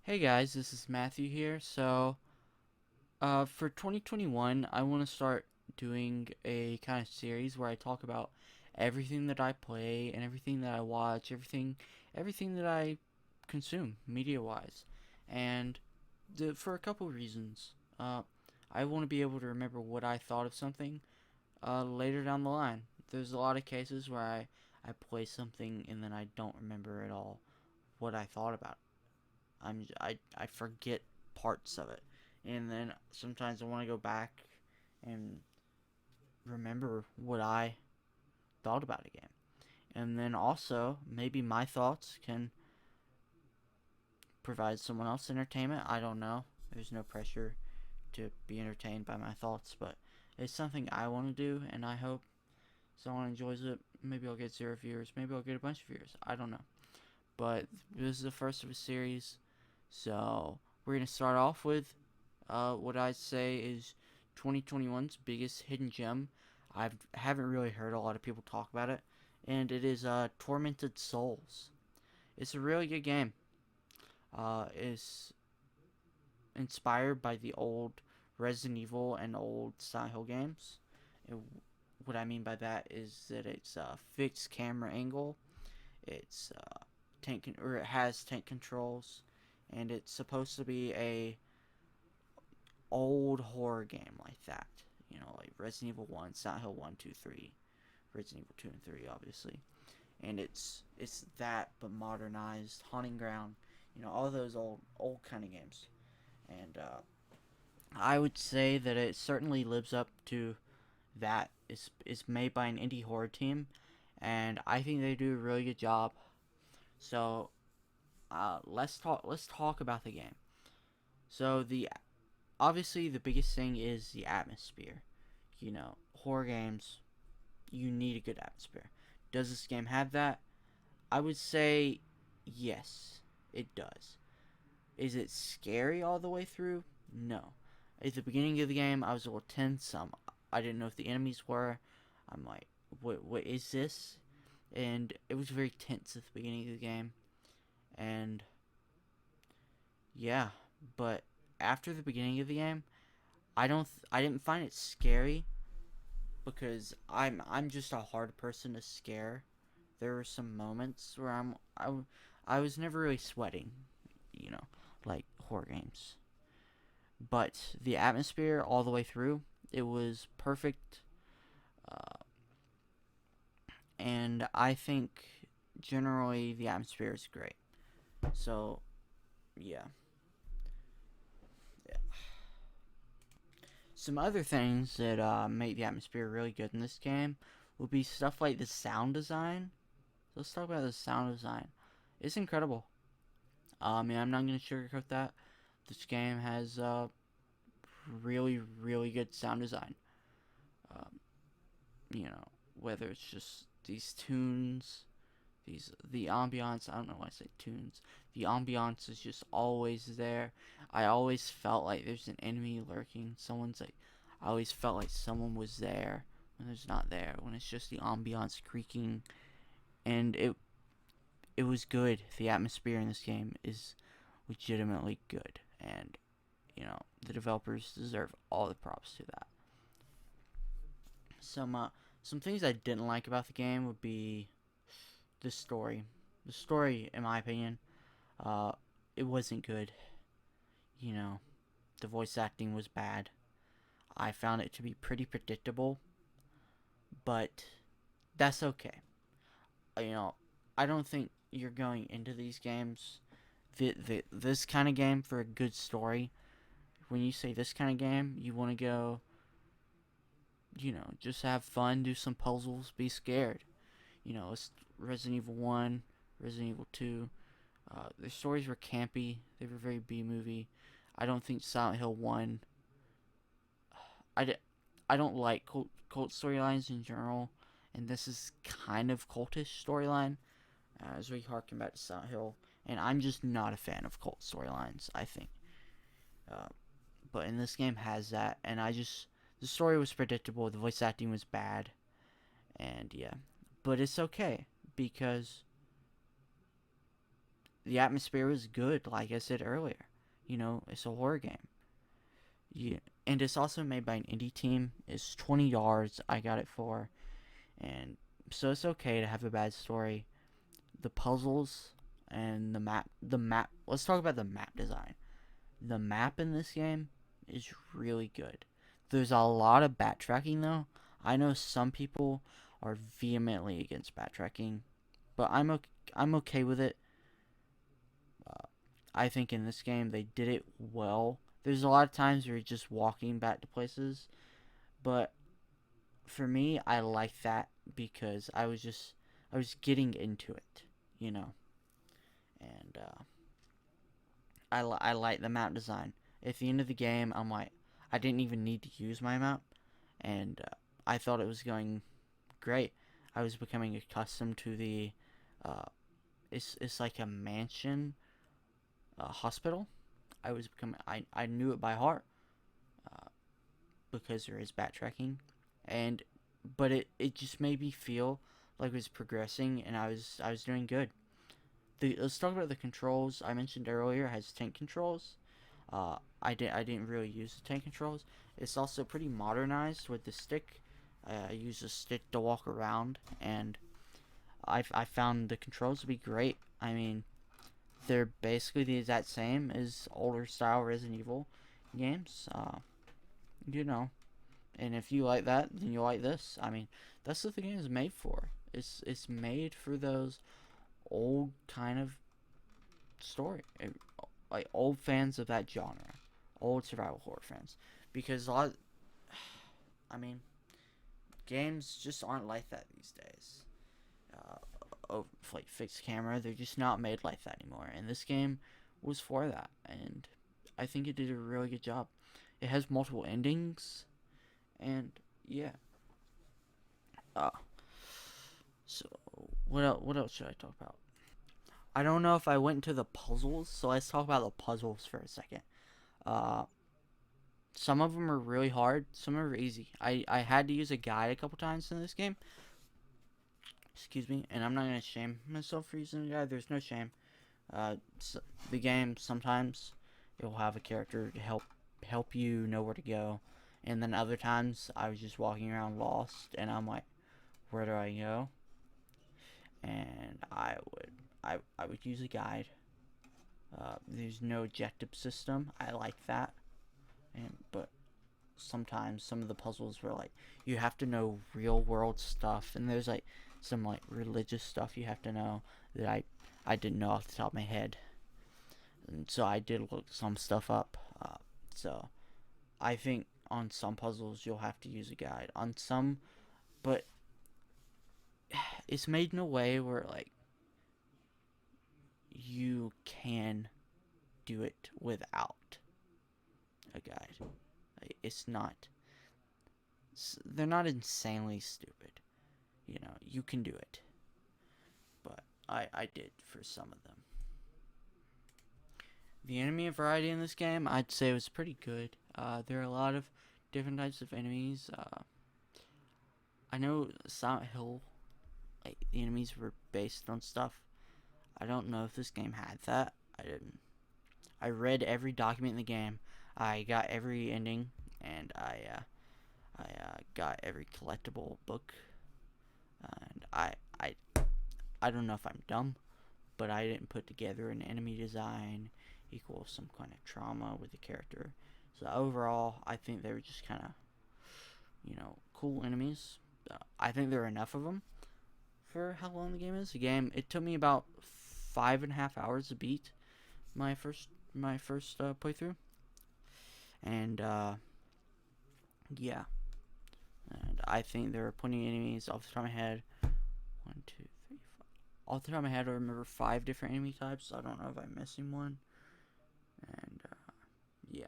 Hey guys, this is Matthew here. For 2021, I want to start doing a kind of series where I talk about everything that I play and everything that I watch, everything that I consume media-wise, and for a couple of reasons. I want to be able to remember what I thought of something later down the line. There's a lot of cases where I play something and then I don't remember at all what I thought about it. I forget parts of it, and then sometimes I want to go back and remember what I thought about a game, and then also maybe my thoughts can provide someone else entertainment. I don't know. There's no pressure to be entertained by my thoughts, but it's something I want to do, and I hope someone enjoys it. Maybe I'll get 0 viewers. Maybe I'll get a bunch of viewers. I don't know. But this is the first of a series, so we're gonna start off with what I'd say is 2021's biggest hidden gem. I haven't really heard a lot of people talk about it, and it is Tormented Souls. It's a really good game. It's inspired by the old Resident Evil and old Silent Hill games. And what I mean by that is that it's a fixed camera angle. It's or it has tank controls, and it's supposed to be a old horror game like that. You know, like Resident Evil 1, Silent Hill 1, 2, 3, Resident Evil 2 and 3, obviously. And it's that, but modernized. Haunting Ground, you know, all those old kind of games. And I would say that it certainly lives up to that. It's made by an indie horror team, and I think they do a really good job. So let's talk about the game. So the obviously the biggest thing is the atmosphere. You know, horror games, you need a good atmosphere. Does this game have that? I would say yes, it does. Is it scary all the way through? No. At the beginning of the game, I was a little tense. I didn't know if the enemies were. I'm like, what is this? And it was very tense at the beginning of the game. And yeah, but after the beginning of the game, I didn't find it scary because I'm just a hard person to scare. There were some moments where I was never really sweating, you know, like horror games. But the atmosphere all the way through, it was perfect, uh, and I think generally the atmosphere is great. So yeah. Yeah. Some other things that make the atmosphere really good in this game would be stuff like the sound design. So let's talk about the sound design. It's incredible. I mean, I'm not going to sugarcoat that. This game has really, really good sound design. Um, you know, whether it's just these tunes, the ambiance. I don't know why I say tunes. The ambiance is just always there. I always felt like there's an enemy lurking. I always felt like someone was there when there's not there. When it's just the ambiance creaking, and it was good. The atmosphere in this game is legitimately good, and you know the developers deserve all the props to that. Some uh, some things I didn't like about the game would be the story. The story, in my opinion, uh, it wasn't good. You know, the voice acting was bad. I found it to be pretty predictable, but that's okay. You know, I don't think you're going into these games, this kind of game, for a good story. When you say this kind of game, you want to go, you know, just have fun, do some puzzles, be scared. You know, it's Resident Evil 1, Resident Evil 2. Their stories were campy, they were very B movie. I don't think Silent Hill 1. I, d- I don't like cult storylines in general, and this is kind of cultish storyline, as we harken back to Silent Hill. And I'm just not a fan of cult storylines, I think. Uh, but in this game has that, and the story was predictable, the voice acting was bad, and yeah, but it's okay because the atmosphere was good, like I said earlier. You know, it's a horror game. Yeah, and it's also made by an indie team. It's 20 yards. I got it for, and so it's okay to have a bad story. The puzzles and the map. Let's talk about the map design. The map in this game is really good. There's a lot of backtracking though. I know some people are vehemently against backtracking, but I'm okay with it. Uh, I think in this game they did it well. There's a lot of times where you're just walking back to places, but for me, I like that because I was getting into it, you know, and I like the map design. At the end of the game, I'm like, I didn't even need to use my map, and I thought it was going great. I was becoming accustomed to the, uh, it's like a mansion, hospital. I knew it by heart, uh, because there is backtracking, and but it just made me feel like it was progressing, and I was doing good. Let's talk about the controls. I mentioned earlier it has tank controls. I didn't really use the tank controls. It's also pretty modernized with the stick. I use a stick to walk around, and I found the controls to be great. I mean, they're basically the exact same as older style Resident Evil games. You know, and if you like that, then you like this. I mean, that's what the game is made for. It's made for those old kind of story, like old fans of that genre, old survival horror fans, because a lot. I mean, games just aren't like that these days. Like fixed camera, they're just not made like that anymore. And this game was for that, and I think it did a really good job. It has multiple endings, and yeah. Uh, so what else should I talk about? I don't know if I went into the puzzles, so let's talk about the puzzles for a second. Uh, some of them are really hard, some are easy. I had to use a guide a couple times in this game. Excuse me, and I'm not gonna shame myself for using a guide. There's no shame. So the game sometimes it will have a character to help you know where to go, and then other times I was just walking around lost, and I'm like, where do I go? And I would use a guide. There's no objective system. I like that, and but sometimes some of the puzzles were like you have to know real world stuff, and there's like some like religious stuff you have to know that I didn't know off the top of my head, and so I did look some stuff up. So I think on some puzzles you'll have to use a guide. On some, but it's made in a way where like you can do it without a guide. Like, it's not. They're not insanely stupid. You know, you can do it. But I did for some of them. The enemy variety in this game, I'd say, was pretty good. There are a lot of different types of enemies. I know Silent Hill, like the enemies were based on stuff. I don't know if this game had that. I didn't. I read every document in the game. I got every ending, and I got every collectible book. And I don't know if I'm dumb, but I didn't put together an enemy design equals some kind of trauma with the character. So overall, I think they were just kind of, cool enemies. I think there are enough of them for how long the game is. The game, it took me about 5.5 hours to beat my first playthrough, and yeah, and I think there are plenty of enemies off the top of my head. 1, 2, 3, 4. Off the top of my head, I remember 5 different enemy types. I don't know if I'm missing one, and yeah.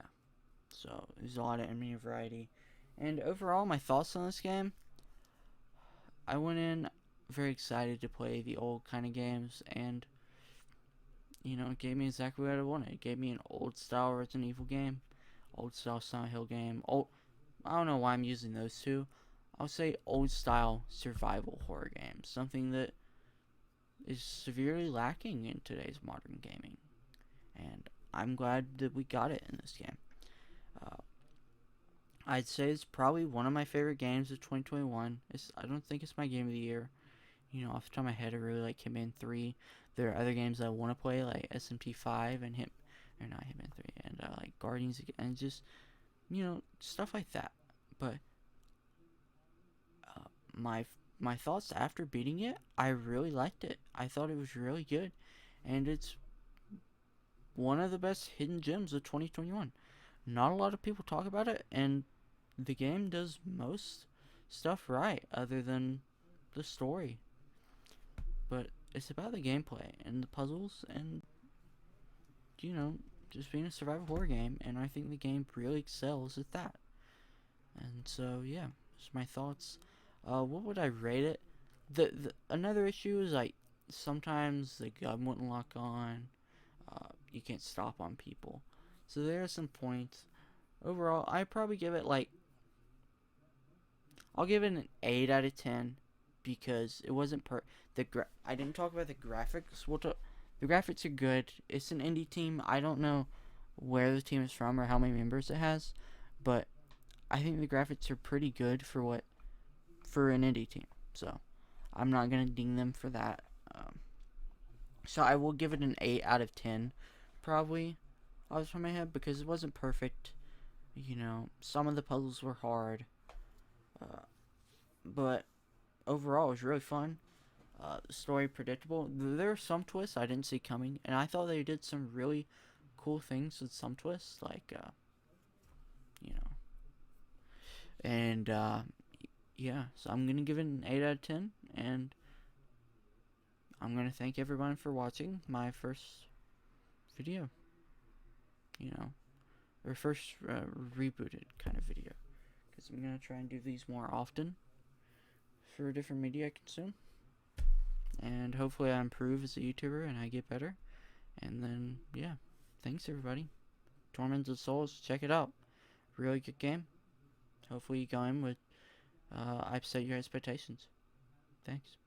So there's a lot of enemy variety, and overall, my thoughts on this game. I went in very excited to play the old kind of games, and it gave me exactly what I wanted. It gave me an old style Resident Evil game, old style Silent Hill game. I don't know why I'm using those two. I'll say old style survival horror games. Something that is severely lacking in today's modern gaming, and I'm glad that we got it in this game. Uh, I'd say it's probably one of my favorite games of 2021. I don't think it's my game of the year. You know, off the top of my head, I really like Hitman 3. There are other games I want to play, like SMT 5 and or not Hitman 3, and like Guardians, and just, stuff like that. But uh, my my thoughts after beating it, I really liked it. I thought it was really good, and it's one of the best hidden gems of 2021. Not a lot of people talk about it, and the game does most stuff right, other than the story. But it's about the gameplay and the puzzles, and you know, just being a survival horror game. And I think the game really excels at that. And so yeah, just my thoughts. What would I rate it? The another issue is like sometimes the gun wouldn't lock on. You can't stop on people. So there are some points. Overall, I probably give it like, I'll give it an 8 out of 10 because it wasn't I didn't talk about the graphics. The graphics are good. It's an indie team. I don't know where the team is from or how many members it has, but I think the graphics are pretty good for an indie team. So I'm not gonna ding them for that. So I will give it an 8 out of 10, probably, off the top of my head, because it wasn't perfect. Some of the puzzles were hard, but overall it was really fun. The story predictable. There are some twists I didn't see coming, and I thought they did some really cool things with some twists, like you know, and yeah. So I'm gonna give it an 8 out of 10, and I'm gonna thank everyone for watching my first video. Or first rebooted kind of video, because I'm gonna try and do these more often for different media I consume, and hopefully I improve as a YouTuber and I get better. And then yeah, thanks everybody. Tormented Souls, check it out. Really good game. Hopefully you go in with I set your expectations. Thanks.